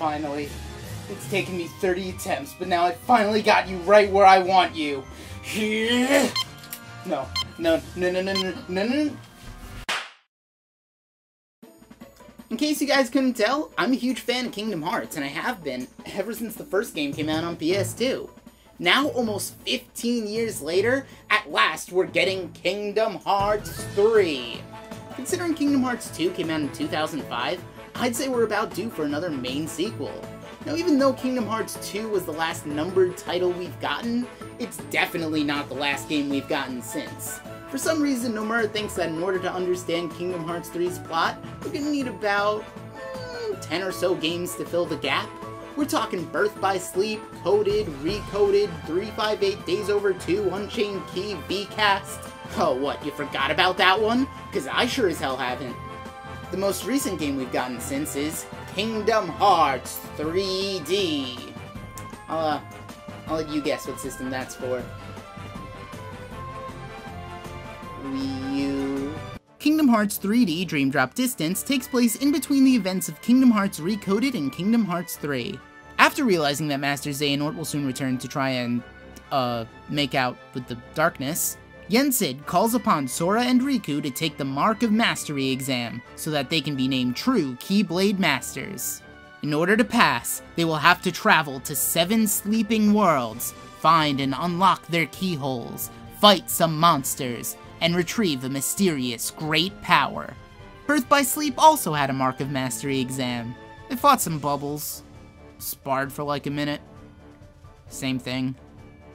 finally. It's taken me 30 attempts, but now I finally got you right where I want you. No. In case you guys couldn't tell, I'm a huge fan of Kingdom Hearts, and I have been ever since the first game came out on PS2. Now, almost 15 years later, at last we're getting Kingdom Hearts 3. Considering Kingdom Hearts 2 came out in 2005, I'd say we're about due for another main sequel. Now, even though Kingdom Hearts 2 was the last numbered title we've gotten, it's definitely not the last game we've gotten since. For some reason, Nomura thinks that in order to understand Kingdom Hearts 3's plot, we're gonna need about 10 or so games to fill the gap. We're talking Birth by Sleep, Coded, Recoded, 358 Days Over 2, Unchained Key, V-Cast. Oh, what, you forgot about that one? Because I sure as hell haven't. The most recent game we've gotten since is Kingdom Hearts 3D. I'll let you guess what system that's for. Wii U. Kingdom Hearts 3D Dream Drop Distance takes place in between the events of Kingdom Hearts Recoded and Kingdom Hearts 3. After realizing that Master Xehanort will soon return to try and, make out with the darkness, Yensid calls upon Sora and Riku to take the Mark of Mastery exam, so that they can be named true Keyblade Masters. In order to pass, they will have to travel to 7 sleeping worlds, find and unlock their keyholes, fight some monsters, and retrieve a mysterious great power. Birth by Sleep also had a Mark of Mastery exam. They fought some bubbles. Sparred for like a minute. Same thing.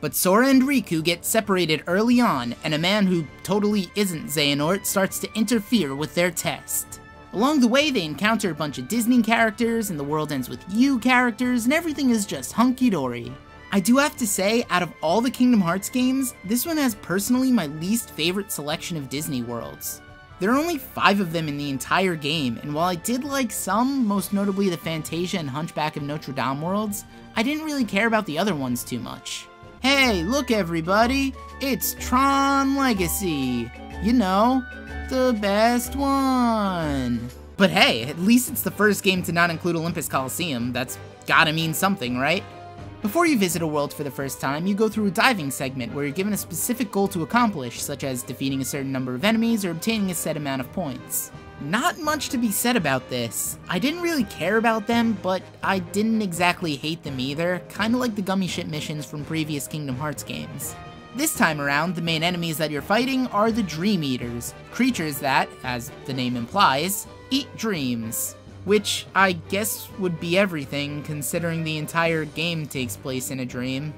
But Sora and Riku get separated early on, and a man who totally isn't Xehanort starts to interfere with their test. Along the way, they encounter a bunch of Disney characters, and the world ends with you characters, and everything is just hunky-dory. I do have to say, out of all the Kingdom Hearts games, this one has personally my least favorite selection of Disney worlds. There are only 5 of them in the entire game, and while I did like some, most notably the Fantasia and Hunchback of Notre Dame worlds, I didn't really care about the other ones too much. Hey, look everybody, it's Tron Legacy! You know, the best one! But hey, at least it's the first game to not include Olympus Coliseum, that's gotta mean something, right? Before you visit a world for the first time, you go through a diving segment where you're given a specific goal to accomplish, such as defeating a certain number of enemies or obtaining a set amount of points. Not much to be said about this. I didn't really care about them, but I didn't exactly hate them either, kinda like the gummy ship missions from previous Kingdom Hearts games. This time around, the main enemies that you're fighting are the Dream Eaters, creatures that, as the name implies, eat dreams. Which, I guess, would be everything, considering the entire game takes place in a dream.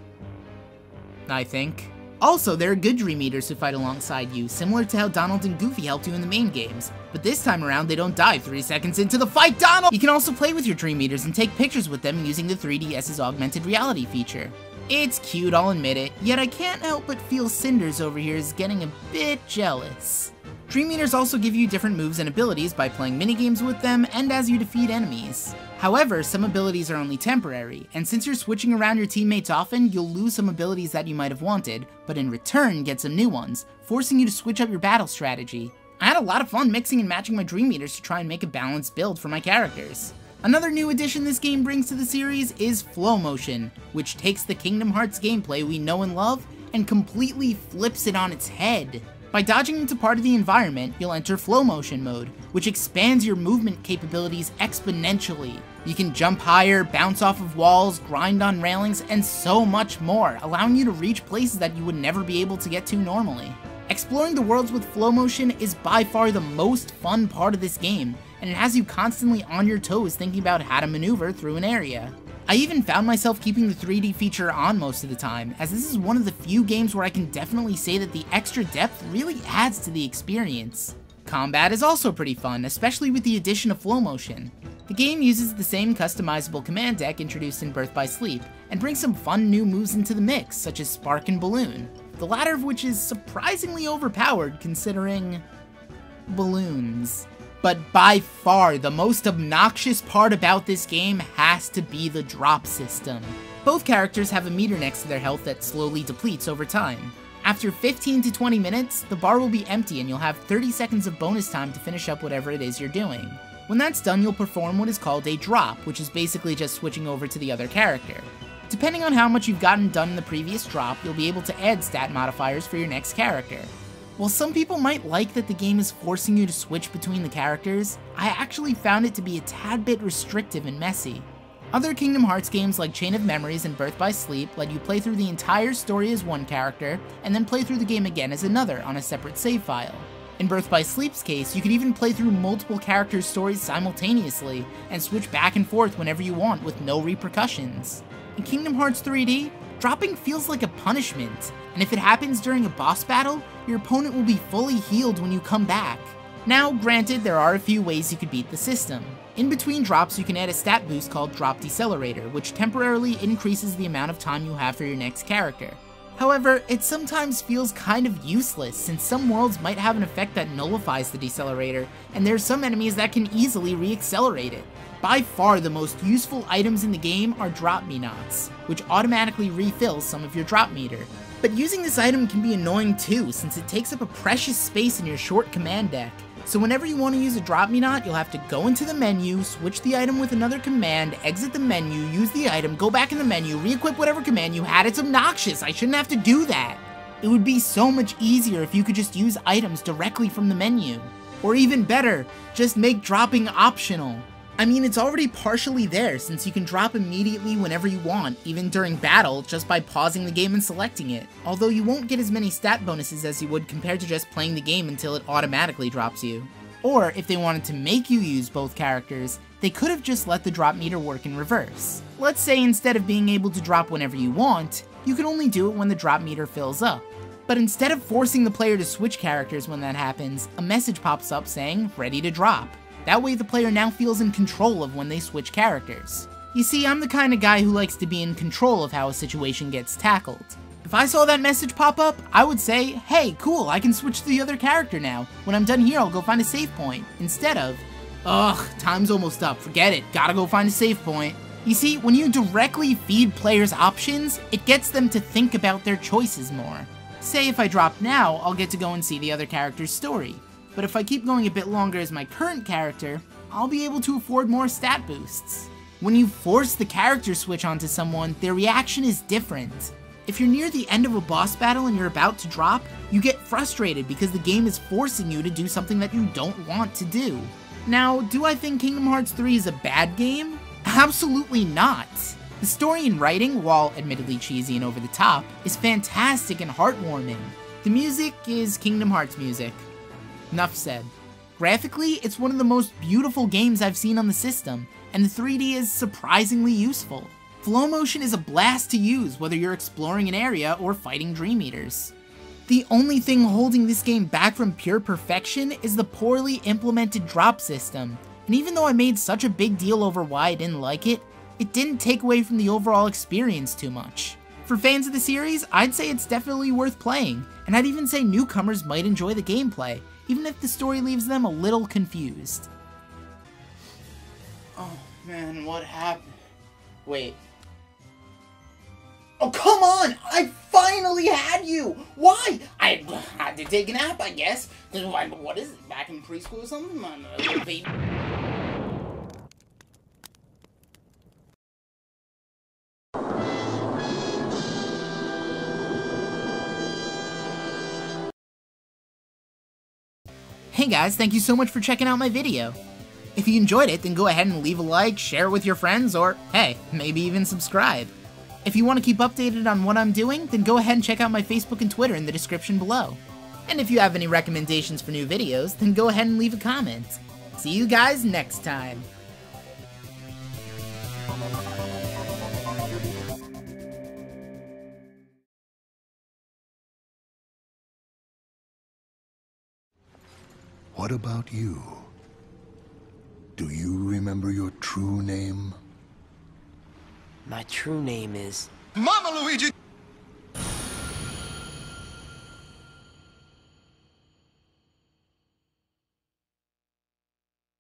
I think. Also, there are good Dream Eaters who fight alongside you, similar to how Donald and Goofy helped you in the main games. But this time around, they don't die 3 seconds into the fight, Donald! You can also play with your Dream Eaters and take pictures with them using the 3DS's augmented reality feature. It's cute, I'll admit it, yet I can't help but feel Cinders over here is getting a bit jealous. Dream Eaters also give you different moves and abilities by playing minigames with them and as you defeat enemies. However, some abilities are only temporary, and since you're switching around your teammates often, you'll lose some abilities that you might have wanted, but in return get some new ones, forcing you to switch up your battle strategy. I had a lot of fun mixing and matching my Dream Eaters to try and make a balanced build for my characters. Another new addition this game brings to the series is Flowmotion, which takes the Kingdom Hearts gameplay we know and love and completely flips it on its head. By dodging into part of the environment, you'll enter Flowmotion mode, which expands your movement capabilities exponentially. You can jump higher, bounce off of walls, grind on railings, and so much more, allowing you to reach places that you would never be able to get to normally. Exploring the worlds with Flowmotion is by far the most fun part of this game, and it has you constantly on your toes thinking about how to maneuver through an area. I even found myself keeping the 3D feature on most of the time, as this is one of the few games where I can definitely say that the extra depth really adds to the experience. Combat is also pretty fun, especially with the addition of Flowmotion. The game uses the same customizable command deck introduced in Birth by Sleep, and brings some fun new moves into the mix, such as Spark and Balloon, the latter of which is surprisingly overpowered considering balloons. But by far, the most obnoxious part about this game has to be the drop system. Both characters have a meter next to their health that slowly depletes over time. After 15 to 20 minutes, the bar will be empty and you'll have 30 seconds of bonus time to finish up whatever it is you're doing. When that's done, you'll perform what is called a drop, which is basically just switching over to the other character. Depending on how much you've gotten done in the previous drop, you'll be able to add stat modifiers for your next character. While some people might like that the game is forcing you to switch between the characters, I actually found it to be a tad bit restrictive and messy. Other Kingdom Hearts games like Chain of Memories and Birth by Sleep let you play through the entire story as one character, and then play through the game again as another on a separate save file. In Birth by Sleep's case, you could even play through multiple characters' stories simultaneously, and switch back and forth whenever you want with no repercussions. In Kingdom Hearts 3D, dropping feels like a punishment, and if it happens during a boss battle, your opponent will be fully healed when you come back. Now, granted, there are a few ways you could beat the system. In between drops, you can add a stat boost called Drop Decelerator, which temporarily increases the amount of time you have for your next character. However, it sometimes feels kind of useless, since some worlds might have an effect that nullifies the decelerator, and there are some enemies that can easily re-accelerate it. By far the most useful items in the game are Drop Me Nots, which automatically refills some of your drop meter. But using this item can be annoying too, since it takes up a precious space in your short command deck. So whenever you want to use a Drop Me Knot, you'll have to go into the menu, switch the item with another command, exit the menu, use the item, go back in the menu, re-equip whatever command you had. It's obnoxious, I shouldn't have to do that. It would be so much easier if you could just use items directly from the menu. Or even better, just make dropping optional. I mean, it's already partially there, since you can drop immediately whenever you want, even during battle, just by pausing the game and selecting it. Although you won't get as many stat bonuses as you would compared to just playing the game until it automatically drops you. Or, if they wanted to make you use both characters, they could have just let the drop meter work in reverse. Let's say instead of being able to drop whenever you want, you can only do it when the drop meter fills up. But instead of forcing the player to switch characters when that happens, a message pops up saying, "Ready to drop." That way the player now feels in control of when they switch characters. You see, I'm the kind of guy who likes to be in control of how a situation gets tackled. If I saw that message pop up, I would say, hey, cool, I can switch to the other character now. When I'm done here, I'll go find a save point. Instead of, ugh, time's almost up, forget it, gotta go find a save point. You see, when you directly feed players options, it gets them to think about their choices more. Say if I drop now, I'll get to go and see the other character's story. But if I keep going a bit longer as my current character, I'll be able to afford more stat boosts. When you force the character switch onto someone, their reaction is different. If you're near the end of a boss battle and you're about to drop, you get frustrated because the game is forcing you to do something that you don't want to do. Now, do I think Kingdom Hearts 3 is a bad game? Absolutely not. The story and writing, while admittedly cheesy and over the top, is fantastic and heartwarming. The music is Kingdom Hearts music. Enough said. Graphically, it's one of the most beautiful games I've seen on the system, and the 3D is surprisingly useful. Flowmotion is a blast to use, whether you're exploring an area or fighting Dream Eaters. The only thing holding this game back from pure perfection is the poorly implemented drop system, and even though I made such a big deal over why I didn't like it, it didn't take away from the overall experience too much. For fans of the series, I'd say it's definitely worth playing, and I'd even say newcomers might enjoy the gameplay, even if the story leaves them a little confused. Oh man, what happened? Wait. Oh, come on! I finally had you! Why? I had to take a nap, I guess. What is it, back in preschool or something? I'm a little baby. Hey guys, thank you so much for checking out my video. If you enjoyed it, then go ahead and leave a like, share it with your friends, or hey, maybe even subscribe. If you want to keep updated on what I'm doing, then go ahead and check out my Facebook and Twitter in the description below. And if you have any recommendations for new videos, then go ahead and leave a comment. See you guys next time. What about you? Do you remember your true name? My true name is... Mama Luigi!